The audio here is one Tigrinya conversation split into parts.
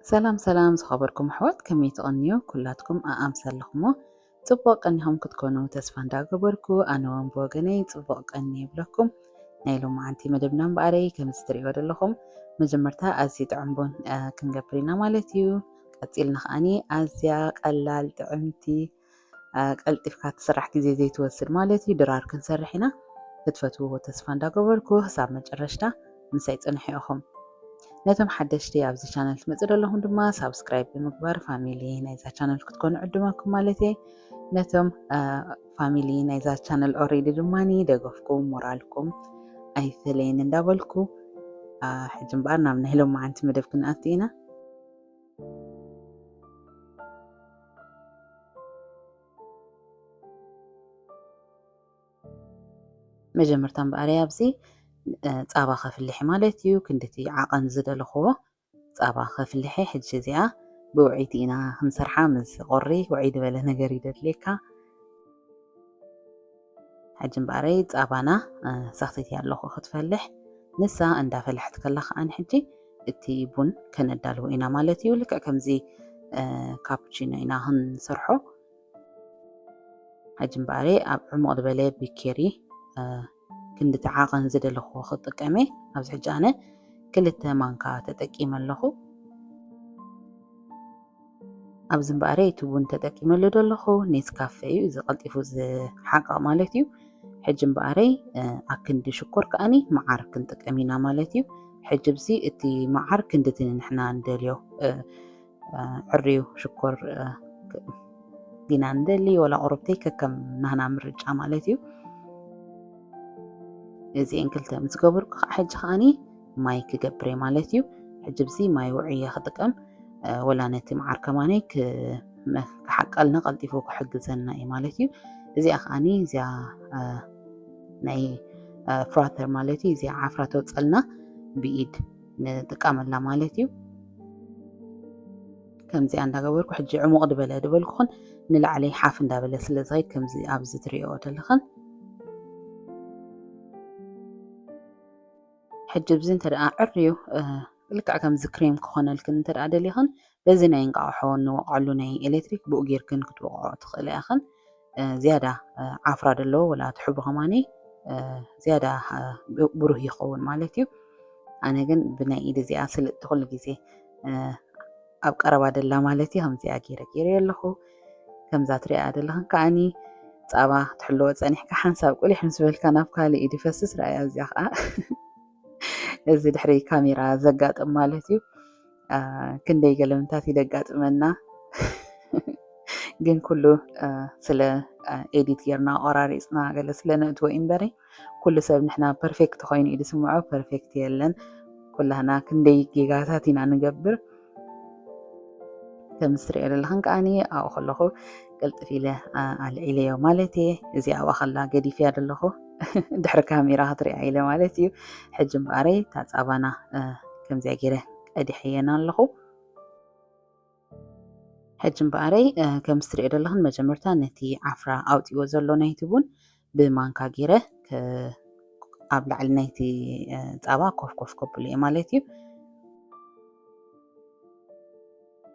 سلام سلام زخبركم حوت كمية أغنيو كلاتكم أمسلخمو ጽቡቅ ቀኒኹም ክትኮኑ ተስፋ እንዳገበርኩ ኣነ እውን ብወገነይ ጽቡቅ ቀኒ ይብለኩም ናይ ሎማዓንቲ መደብና እምበኣረይ ከም ዝትሪእዎ ዘለኹም መጀመርታ ኣዝዩ ጥዑም ቡን ክንገብር ኢና ማለት እዩ ቀፂልና ከዓኒ ኣዝያ ቀላል ጥዕምቲ ቀልጢፍካ ትስራሕ ግዜ ዘይትወስድ ማለት እዩ ድራር ክንሰርሕ ኢና ክትፈትውዎ ተስፋ እንዳገበርኩ ክሳብ መጨረሽታ ምሳይ ፅንሑ ኢኹም ነቶም ሓደሽቲ ኣብዚ ቻነል ትመጽእ ዘለኹም ድማ ሳብስክራይብ ብምግባር ፋሚሊ ናይዛ ቻነል ክትኮኑ ዕድመኩም ማለት እዩ ነቶም ፋሚሊ ናይዛ ቻነል ኦሬዲ ድማኒ ደገፍኩም ሞራልኩም ኣይፈለይን እንዳበልኩ ሕጂ እምበኣር ናብ ናይ ሎማዓንቲ መደብ ክንኣቱ ኢና መጀመርታ እምበኣረይ ኣብዚ ጻባ ከፍልሕ ማለት እዩ ክንድቲ ዓቐን ዝደለኽዎ ጻባ ከፍልሕ ሕጂ እዚኣ ብውዒት ኢና ክንሰርሓ ምስ ቆሪ ውዒ ዝበለ ነገር ይደድልየካ ሕጂ እምበኣረይ ጻባና ሰኽቲት ኣለኹ ክትፈልሕ ንሳ እንዳፈለሕት ከላ ከዓኒ ሕጂ እቲ ቡን ከነዳልዎ ኢና ማለት እዩ ልክዕ ከምዚ ካፑቺኖ ኢና ክንሰርሖ ሕጂ እምበኣረይ ኣብ ዕሙቕ ዝበለ ቢኬሪ ክንድቲ ዓቐን ዝደለኽዎ ክጥቀመ ኣብዚ ሕጂ ኣነ 2 ማንካ ተጠቂመ ኣለኹ ኣብዚ እምበኣረይ እቲ ቡን ተጠቂመሉ ዘለኹ ኔስካፌ እዩ እዚ ቀልጢፉ ዝሓቅቕ ማለት እዩ ሕጂ እምበኣረይ ኣብ ክንዲ ሽኮር ከዓኒ መዓር ክንጥቀም ኢና ማለት እዩ ሕጂ ብዚ እቲ መዓር ክንድቲ ንሕና እንደልዮ ዕርዩ ሽኮር ዲና እንደሊ ወላ ቁርብተይ ከከም ናህና ምርጫ ማለት እዩ እዚአን ክልተ ምስ ገበርኩ ሕጂ ከዓኒ ማይ ክገብር ማለት እዩ ሕጂ ብዚ ማይ ውዕየ ክጥቀም ወላ ነቲ መዓር ከማነይ ክሓቀልና ቀልጢፉ ክሕግዘና እዩ ማለት እዩ እዚኣ ከዓኒ እዚኣ ናይ ፍራተር ማለት እዩ እዚኣ ዓፍራ ተውፀልና ብኢድ ንጥቀመላ ማለት እዩ ከምዚኣ እንዳገበርኩ ሕጂ ዕሙቕ ድበለ ድበልኩኹን ንላዕለይ ሓፍ እንዳበለ ስለ ዝኸይድ ከምዚ ኣብዚ ትሪእዎ ዘለኹን ሕጂ ብዚ እንተደኣ ዕርዩ ልክዕ ከምዚ ክሬም ክኾነልክን እንተደኣ ደሊኽን በዚ ናይ እንቃቑሖ ንወቕዐሉ ናይ ኤሌክትሪክ ብኡ ጌርክን ክትወቕዖ ትኽእል ኢኽን ዝያዳ ዓፍራ ደለዎ ወላ ትሕብሩ ከማነይ ዝያዳ ብሩህ ይኸውን ማለት እዩ ኣነ ግን ብናይ ኢድ እዚኣ ስልጥቲ ኩሉ ግዜ ኣብ ቀረባ ደላ ማለት እዩ ከምዚኣ ገይረ ኣለኹ ከምዛ ትሪኣ ደለኽን ከዓኒ ጻባ ትሕልዎ ፀኒሕካ ሓንሳብ ቁሊሕ ምስ በልካ ናብ ካሊእ ኢድ ይፈስስ ራእያ እዚኣ ከዓ እዚ ድሕሪ ካሜራ ዘጋጥም ማለት እዩ ክንደይ ገለምታት ይደጋጥመና ግን ኩሉ ስለ ኤዲት ጌርና ቆራሪፅና ገለ ስለ ነእትዎ እምበሪ ኩሉ ሰብ ንሕና ፐርፌክት ኮይኑ እዩ ዝስምዖ ፐርፌክት የለን ኩላህና ክንደይ ጌጋታት ኢና ንገብር ከም ዝትሪኦ ዘለኹን ከዓኒ ኣብኡ ከለኹ ቅልጥፍ ኢለ ኣልዒለዮ ማለት እየ እዚኣ ኣብኣ ከላ ገዲፍያ ዘለኹ ድሕሪ ካሜራ ክትሪኣ ኢለ ማለት እዩ ሕጂ እምበኣረይ እታ ጻባና ከምዚኣ ገይረ ቀዲሐየና ኣለኹ ሕጂ እምበኣረይ ከም ዝትሪኦ ዘለኹን መጀመርታ ነቲ ዓፍራ ኣውፂዎ ዘሎ ናይቲ ቡን ብማንካ ገይረ ኣብ ላዕሊ ናይቲ ጻባ ኮፍ ከብሉ እየ ማለት እዩ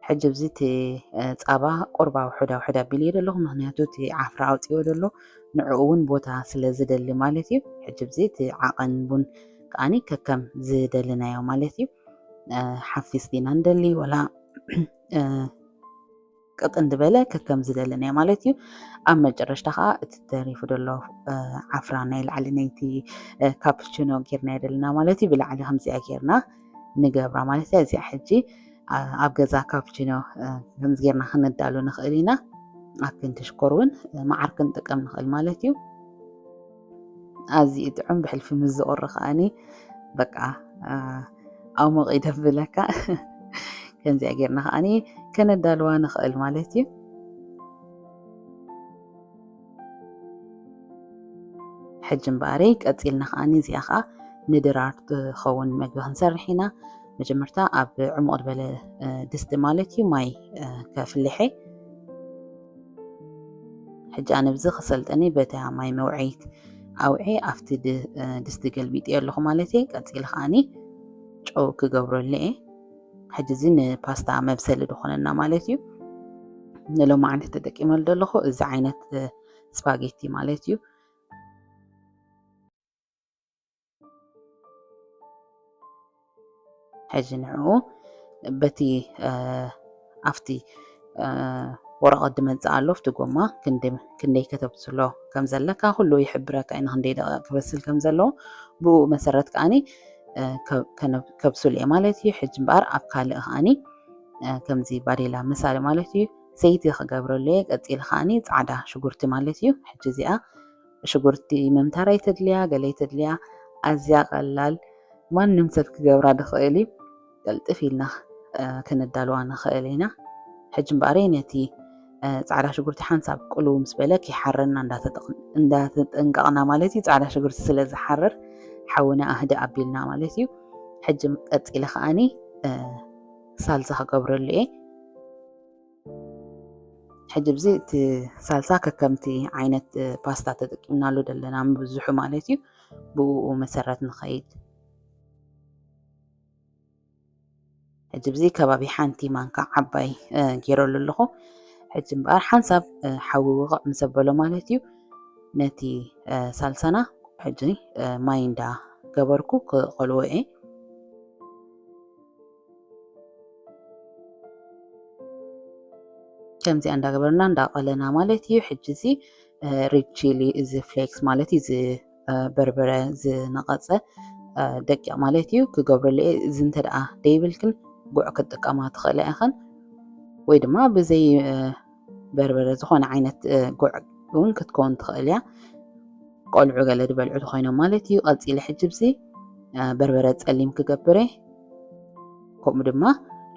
ሕጂ ብዚ እቲ ጻባ ቁርባ ውሕዳ ኣቢሉ እየ ዘለኹ ምክንያቱ እቲ ዓፍራ ኣውፂዎ ዘሎ ንዕኡ እውን ቦታ ስለ ዝደሊ ማለት እዩ ሕጂ ብዚ እቲ ዓቐን ቡን ከዓኒ ከከም ዝደልናዮ ማለት እዩ ሓፊስ ዲና እንደሊ ወላ ቅጥን ዝበለ ከከም ዝደልናዮ ማለት እዩ ኣብ መጨረሽታ ከዓ እቲ ተሪፉ ዘሎ ዓፍራ ናይ ላዕሊ ናይቲ ካፑቺኖ ጌርና የደልና ማለት እዩ ብላዕሊ ከምዚኣ ጌርና ንገብራ ማለት እዩ እዚኣ ሕጂ ኣብ ገዛ ካፑቺኖ ከምዚ ጌርና ክነዳሉ ንኽእል ኢና ኣብ ክንዲ ሽኮር እውን መዓር ክንጥቀም ንኽእል ማለት እዩ ኣዝዩ ጥዑም ብሕልፊ ምስ ዝቑሪ ከዓኒ በቃ ኣሙቕ ይደብለካ ከምዚኣ ጌርና ከዓኒ ከነዳልዋ ንኽእል ማለት እዩ ሕጂ እምበኣረይ ቀፂልና ከዓኒ እዚኣ ከዓ ንድራር ትኸውን መግቢ ክንሰርሕ ኢና መጀመርታ ኣብ ዕሙቕ ዝበለ ድስቲ ማለት እዩ ማይ ከፍልሐ ሕጂ ኣነ ብዚ ክሰልጠኒ በታ ማይ መውዐይት ኣውዒ ኣብቲ ድስቲ ገልቢጥ ኣለኹ ማለት እዩ ቀፂል ከዓኒ ጨው ክገብረሉ እየ ሕጂ እዚ ንፓስታ መብሰሊ ድኾነና ማለት እዩ ንሎማዓንቲ ተጠቂመሉ ዘለኹ እዚ ዓይነት ስፓጌቲ ማለት እዩ ሕጂ ንዕኡ በቲ ኣፍቲ ወረቐት ድመፅእ ኣሎ ፍቲ ጎማ ክንደይ ከተብስሎ ከም ዘለካ ኩሉ ይሕብረካ ኢና ክንደይ ደቂቕ ክበስል ከም ዘለዎ ብኡ መሰረት ከዓኒ ከብስሉ እየ ማለት እዩ ሕጂ እምበኣር ኣብ ካልእ ከዓኒ ከምዚ ባዴላ ምሳሌ ማለት እዩ ዘይቲ ክገብረሉ እየ ቀፂሉ ከዓኒ ፃዕዳ ሽጉርቲ ማለት እዩ ሕጂ እዚኣ ሽጉርቲ መምታራይ ተድልያ ገለይ ተድልያ ኣዝያ ቀላል ማንም ሰብ ክገብራ ድኽእል እዩ ቅልጥፍ ኢልና ክነዳልዋ ንኽእል ኢና ሕጂ እምበኣር ነቲ ፃዕዳ ሽጉርቲ ሓንሳብ ቁልው ምስ በለ ከይሓርና እንዳተጠንቀቕና ማለት እዩ ፃዕዳ ሽጉርቲ ስለ ዝሓርር ሓውና ኣህዲ ኣቢልና ማለት እዩ ሕጂ ቀፂለ ከዓኒ ሳልሳ ክገብረሉ እየ ሕጂ ብዚ እቲ ሳልሳ ከከምቲ ዓይነት ፓስታ ተጠቂምናሉ ዘለና ምብዝሑ ማለት እዩ ብኡ መሰረት ንኸይድ ሕጂ ብዚ ከባቢ ሓንቲ ማንካ ዓባይ ገይረሉ ኣለኹ ሕጂ እምበኣር ሓንሳብ ሓዊ ውቕዕ ምስ ኣበሎ ማለት እዩ ነቲ ሳልሳና ሕጂ ማይ እንዳገበርኩ ክቆልዎ እየ ከምዚ እንዳገበርና እንዳቀለና ማለት እዩ ሕጂ እዚ ሬድ ቺሊ እዚ ፍሌክስ ማለት እዩ እዚ በርበረ ዝነቐፀ ደቂቕ ማለት እዩ ክገብረሉ እየ እዚ እንተደኣ ደይብልክን ጉዕ ክጥቀማ ትኽእል ኢኸን ወይ ድማ ብዘይ በርበረ ዝኾነ ዓይነት ጉዕ እውን ክትከውን ትኽእል እያ ቆልዑ ገለ ድበልዑ ኮይኖም ማለት እዩ ቀፂለ ሕጂ ብዚ በርበረ ፀሊም ክገብረ ከምኡ ድማ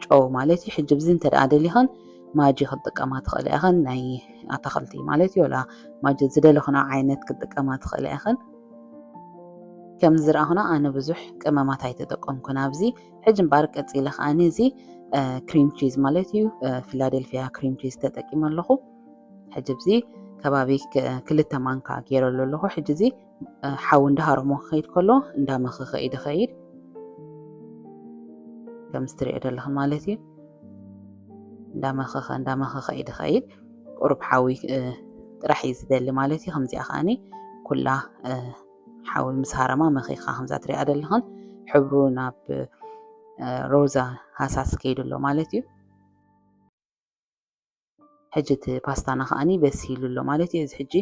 ጨው ማለት እዩ ሕጂ ብዚ እንተደኣ ደሊኸን ማጂ ክትጥቀማ ትኽእል ኢኸን ናይ ኣታኽልቲ ማለት እዩ ወላ ማጂ ዝደለኹና ዓይነት ክትጥቀማ ትኽእል ኢኸን ከም ዝረኣኹና ኣነ ብዙሕ ቅመማት ኣይተጠቀምኩን ኣብዚ ሕጂ እምበኣር ቀፂለ ከዓኒ እዚ ክሪም ቺዝ ማለት እዩ ፊላደልፊያ ክሪም ቺዝ ተጠቂመ ኣለኹ ሕጂ ብዚ ከባቢ 2 ማንካ ገይረሉ ኣለኹ ሕጂ እዚ ሓዊ እንዳሃረሞ ክኸይድ ከሎ እንዳመኸኸ ኢድ ኸይድ ከም ዝትሪኦ ዘለኹም ማለት እዩ እንዳመኸኸ ኢድ ኸይድ ቁሩብ ሓዊ ጥራሕ እዩ ዝደሊ ማለት እዩ ከምዚኣ ከዓኒ ኩላ ሓዊ ምስ ሃረማ መኺኻ ከምዛ ትሪኣ ዘለኹን ሕብሩ ናብ ሮዛ ሃሳስ ከይድ ኣሎ ማለት እዩ ሕጂ እቲ ፓስታና ከዓኒ በሲሉ ኣሎ ማለት እዩ እዚ ሕጂ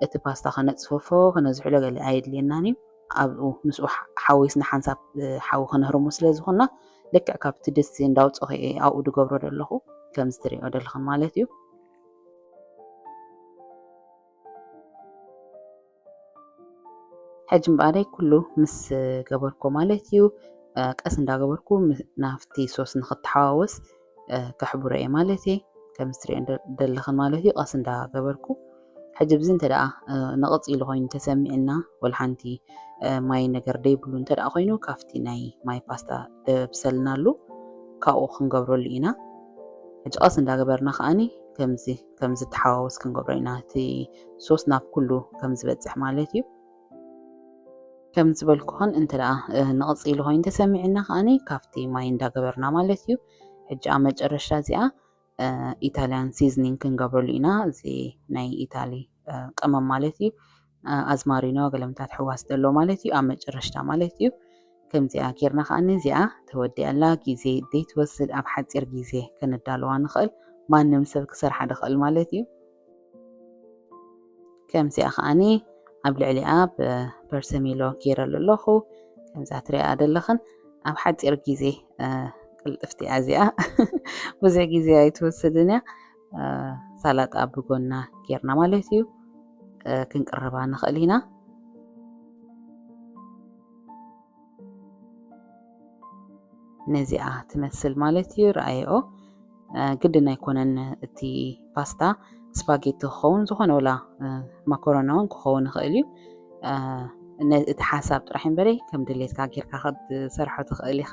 እቲ ፓስታ ከነፅፈፎ ከነዝሕሎ ገለ ኣየድልየናን እዩ ኣብኡ ምስኡ ሓዊስና ሓንሳብ ሓዊ ክነህርሙ ስለ ዝኾንና ልክዕ ካብቲ ድስቲ እንዳውፅኦ ኣብኡ ድገብሮ ዘለኹ ከም ዝትሪኦ ዘለኹም ማለት እዩ ሕጂ እምበኣረይ ኩሉ ምስ ገበርኮ ማለት እዩ ቀስ እንዳገበርኩ ናፍቲ ሶስ ንኽተሓዋወስ ከሕብሮ እየ ማለት እየ ከም ዝትሪኦ ዘለኹም ማለት እዩ ቀስ እንዳገበርኩ ሕጂ ብዚ እንተደኣ ንቐፂሉ ኮይኑ ተሰሚዕና ወላ ሓንቲ ማይ ነገር ደይብሉ እንተደኣ ኮይኑ ካፍቲ ናይ ማይ ፓስታ ደብሰልናሉ ካብኡ ክንገብረሉ ኢና ሕጂ ቀስ እንዳገበርና ከዓኒ ከምዚ ተሓዋወስ ክንገብሮ ኢና እቲ ሶስ ናብ ኩሉ ከም ዝበፅሕ ማለት እዩ ከም ዝበልኩኸን እንተደኣ ንቐፂሉ ኮይኑ ተሰሚዕና ከዓኒ ካፍቲ ማይ እንዳገበርና ማለት እዩ ሕጂ ኣብ መጨረሻ እዚኣ ኢታልያን ሲዝኒንግ ክንገብረሉ ኢና እዚ ናይ ኢታሊ ቅመም ማለት እዩ ኣዝማሪኖ ገለምታት ሕዋስ ዘሎ ማለት እዩ ኣብ መጨረሻ ማለት እዩ ከምዚኣ ጌርና ከዓኒ እዚኣ ተወዲኣላ ግዜ ዘይትወስድ ኣብ ሓፂር ግዜ ከነዳልዋ ንኽእል ማንም ሰብ ክሰርሓ ድኽእል ማለት እዩ ከምዚኣ ከዓኒ ኣብ ልዕሊኣ ብፐርሰሚሎ ገይረሉ ኣለኹ ከምዛ ትሪኣ ዘለኽን ኣብ ሓፂር ግዜ ቅልጥፍቲ እያ እዚኣ ብዙሕ ግዜ ኣይትወስድን እያ ሳላጣ ብጎና ጌርና ማለት እዩ ክንቅርባ ንኽእል ኢና ነዚኣ ትመስል ማለት እዩ ረኣይኦ ግድን ኣይኮነን እቲ ፓስታ ስፓጌቲ ክኸውን ዝኾነ ወላ ማኮሮኒ እውን ክኸውን ይኽእል እዩ እቲ ሓሳብ ጥራሕ እምበረይ ከም ድሌትካ ጌርካ ክትሰርሖ ትኽእል ኢኻ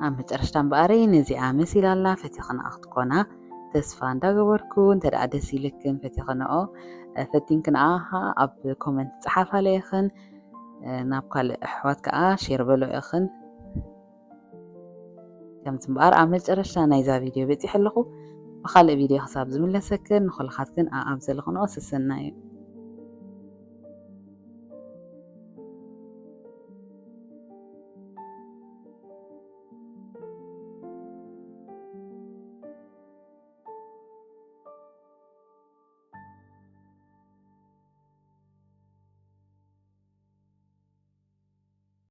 ኣብ መጨረሻ እምበኣረይ ነዚኣ መሲላ ኣላ ፈቲኽና ክትኮና ተስፋ እንዳገበርኩ እንተደኣ ደስ ኢልክን ፈቲኽንኦ ፈቲንክንኣኻ ኣብ ኮመንት ፀሓፍ ኣለይኽን ናብ ካልእ ኣሕዋት ከዓ ሼር በሎ ኢኹን ከምቲ እምበኣር ኣብ መጨረሻ ናይዛ ቪድዮ በፂሕ ኣለኹ ብካልእ ቪድዮ ክሳብ ዝምለሰክን ንኩልኻትክን ኣብ ዘለኹንኦ ስሰና እዩ